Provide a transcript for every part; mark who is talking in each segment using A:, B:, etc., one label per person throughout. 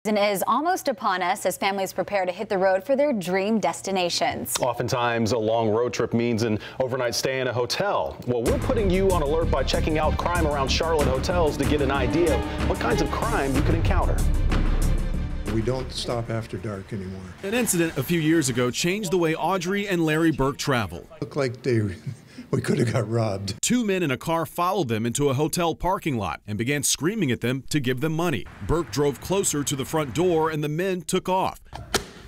A: Is almost upon us as families prepare to hit the road for their dream destinations.
B: Oftentimes, a long road trip means an overnight stay in a hotel. Well, we're putting you on alert by checking out crime around Charlotte hotels to get an idea of what kinds of crime you could encounter.
C: We don't stop after dark anymore.
D: An incident a few years ago changed the way Audrey and Larry Burke travel.
C: Looked like we could have got robbed.
D: Two men in a car followed them into a hotel parking lot and began screaming at them to give them money. Burke drove closer to the front door and the men took off.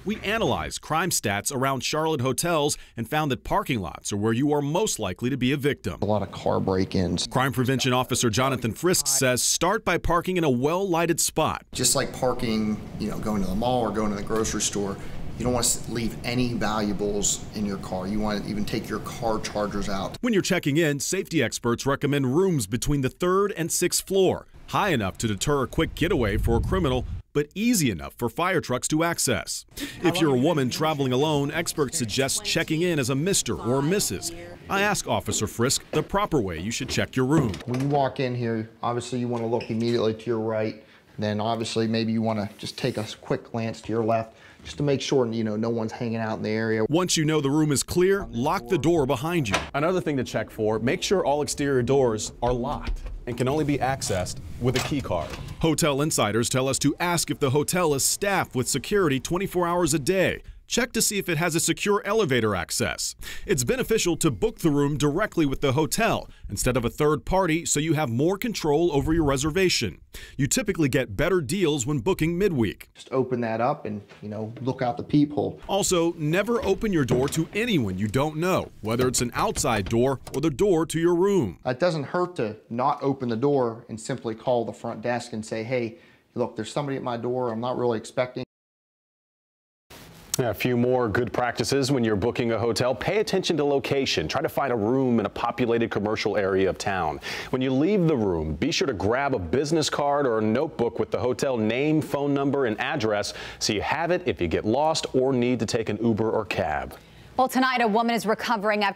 D: We analyzed crime stats around Charlotte hotels and found that parking lots are where you are most likely to be a victim.
E: A lot of car break-ins.
D: Crime Prevention Officer Jonathan Frisk says start by parking in a well-lighted spot.
E: Just like parking, going to the mall or going to the grocery store, you don't want to leave any valuables in your car. You want to even take your car chargers out.
D: When you're checking in, safety experts recommend rooms between the 3rd and 6th floor, high enough to deter a quick getaway for a criminal, but easy enough for fire trucks to access. If you're a woman traveling alone, experts suggest checking in as a Mr. or Mrs. I ask Officer Frisk the proper way you should check your room.
E: When you walk in here, obviously you want to look immediately to your right. Then obviously maybe you want to just take a quick glance to your left just to make sure no one's hanging out in the area.
D: Once you know the room is clear, lock the door behind you.
B: Another thing to check for, make sure all exterior doors are locked and can only be accessed with a key card.
D: Hotel insiders tell us to ask if the hotel is staffed with security 24 hours a day. Check to see if it has a secure elevator access. It's beneficial to book the room directly with the hotel instead of a third party so you have more control over your reservation. You typically get better deals when booking midweek.
E: Just open that up and, look out the peephole.
D: Also, never open your door to anyone you don't know, whether it's an outside door or the door to your room.
E: It doesn't hurt to not open the door and simply call the front desk and say, hey, look, there's somebody at my door I'm not really expecting.
B: A few more good practices when you're booking a hotel. Pay attention to location. Try to find a room in a populated commercial area of town. When you leave the room, be sure to grab a business card or a notebook with the hotel name, phone number, and address so you have it if you get lost or need to take an Uber or cab.
A: Well, tonight a woman is recovering after